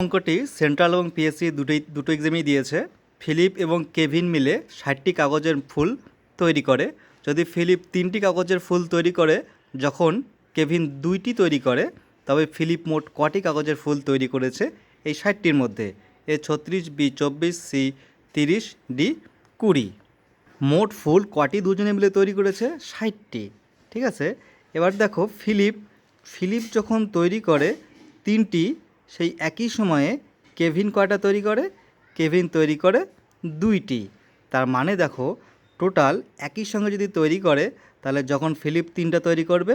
অঙ্কটি সেন্ট্রাল এবং পিএসসি দুটো এক্সামেই দিয়েছে। ফিলিপ এবং কেভিন মিলে 60টি কাগজের ফুল তৈরি করে। যদি ফিলিপ 3টি কাগজের ফুল তৈরি করে, যখন কেভিন 2টি তৈরি করে, তবে ফিলিপ মোট কটি কাগজের ফুল তৈরি করেছে এই 60টির মধ্যে? এ 36, বি 24, সি 30, ডি 20। মোট ফুল কটি দুজনে মিলে তৈরি করেছে? 60টি। ঠিক আছে, এবার দেখো ফিলিপ যখন তৈরি করে 3টি, সেই একই সময়ে কেভিন কয়টা তৈরি করে? কেভিন তৈরি করে 2টি। তার মানে দেখো টোটাল একই সঙ্গে যদি তৈরি করে, তাহলে যখন ফিলিপ 3টা তৈরি করবে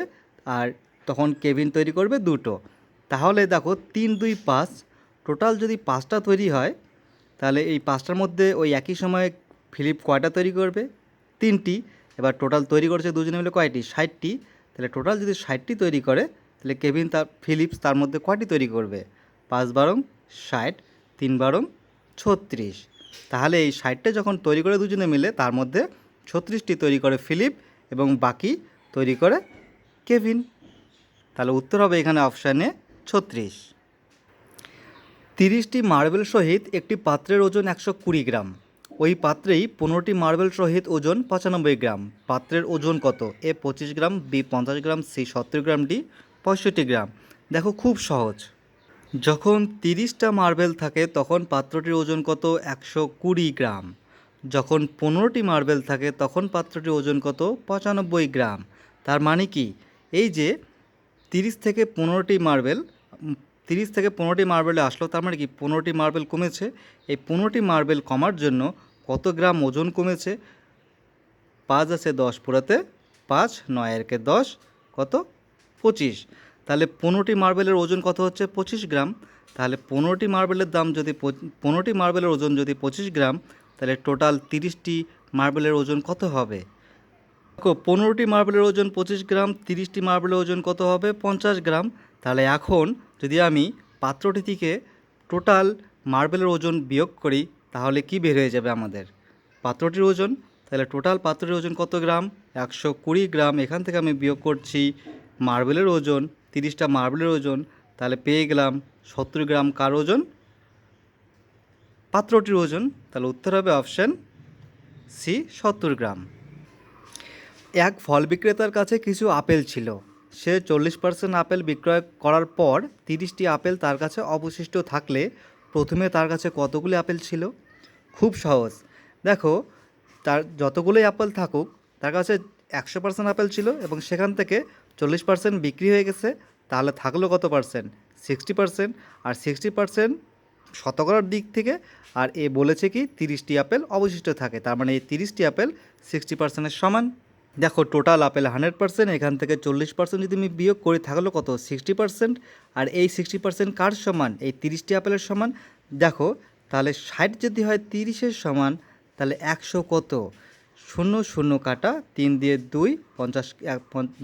আর তখন কেভিন তৈরি করবে 2টো। তাহলে দেখো 3, 2, 5, টোটাল যদি 5টা তৈরি হয়, তাহলে এই 5টার মধ্যে ওই একই সময়ে ফিলিপ কয়টা তৈরি করবে? 3টি। এবার টোটাল তৈরি করেছে দুজনে মিলে কয়টি? 60টি। তাহলে টোটাল যদি 60টি তৈরি করে, তাহলে কেভিন ফিলিপস তার মধ্যে কয়টি তৈরি করবে? 5 বারং 60, 3 বারং 36। তাহলে এই 60টা যখন তৈরি করে দুজনে মিলে, তার মধ্যে 36টি তৈরি করে ফিলিপ এবং বাকি তৈরি করে কেভিন। তাহলে উত্তর হবে এখানে অপশানে 36। 30টি মার্বেল সহিত একটি পাত্রের ওজন 120 গ্রাম। ওই পাত্রেই 15টি মার্বেল সহিত ওজন 95 গ্রাম। পাত্রের ওজন কত? এ 25 গ্রাম, বি 50 গ্রাম, সি 70 গ্রাম, ডি 65 গ্রাম। দেখো খুব সহজ। যখন 30টা মার্বেল থাকে তখন পাত্রটির ওজন কত? 120 গ্রাম। যখন 15টি মার্বেল থাকে তখন পাত্রটির ওজন কত? 95 গ্রাম। তার মানে কি, এই যে 30 থেকে 15টি মার্বেলে আসলো, তার মানে কি 15টি মার্বেল কমেছে। এই 15টি মার্বেল কমার জন্য কত গ্রাম ওজন কমেছে? 5 আছে 10 পুরাতে 5, 9 এরকে 10, কত? 25। তাহলে 15টি মার্বেলের ওজন কত হচ্ছে? 25 গ্রাম। তাহলে 15টি মার্বেলের দাম যদি 15টি মার্বেলের ওজন যদি 25 গ্রাম, তাহলে টোটাল 30টি মার্বেলের ওজন কত হবে? দেখো 15টি মার্বেলের ওজন 25 গ্রাম, 30টি মার্বেলের ওজন কত হবে? 50 গ্রাম। তাহলে এখন যদি আমি পাত্রটি থেকে টোটাল মার্বেলের ওজন বিয়োগ করি, তাহলে কি বের হয়ে যাবে আমাদের? পাত্রটির ওজন। তাহলে টোটাল পাত্রটির ওজন কত গ্রাম? 120 গ্রাম। এখান থেকে আমি বিয়োগ করছি মার্বেলের ওজন, 30টা মার্বেলের ওজন। তাহলে পেয়ে গেলাম 70 গ্রাম। কার ওজন? পাত্রটির ওজন। তাহলে উত্তর হবে অপশান সি, 70 গ্রাম। এক ফল বিক্রেতার কাছে কিছু আপেল ছিল। সে 40% আপেল বিক্রয় করার পর 30টি আপেল তার কাছে অবশিষ্ট থাকলে প্রথমে তার কাছে কতগুলি আপেল ছিল? খুব সহজ। দেখো, তার যতগুলোই আপেল থাকুক, তার কাছে 100% আপেল ছিল এবং সেখান থেকে 40% বিক্রি হয়ে গেছে। তাহলে থাকলো কত পার্সেন্ট? 60%। আর 60% শতকরার দিক থেকে, আর এ বলেছে কি 30টি আপেল অবশিষ্ট থাকে, তার মানে এই 30টি আপেল 60%-এর সমান। দেখো টোটাল আপেল 100%, এখান থেকে 40% যদি আমি বিয়োগ করি, থাকলো কত? 60%। আর এই 60% কার সমান? এই 30টি আপেলের সমান। দেখো তাহলে 60 যদি হয় 30-এর সমান, তাহলে 100 কত? 0 0 কাটা, 3 দিয়ে 2, 50,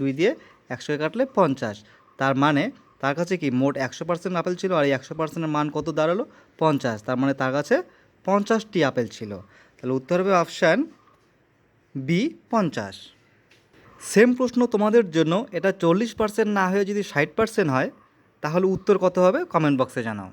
2 দিয়ে 100 কাটলে 50। তার মানে তার কাছে কি মোট 100% আপেল ছিল, আর এই 100%-এর মান কত দাঁড়ালো? 50। তার মানে তার কাছে 50টি আপেল ছিল। তাহলে উত্তর হবে অপশান বি, 50। সেম প্রশ্ন তোমাদের জন্য। এটা 40% না হয়ে যদি 60% হয়, তাহলে উত্তর কত হবে? কমেন্ট বক্সে জানাও।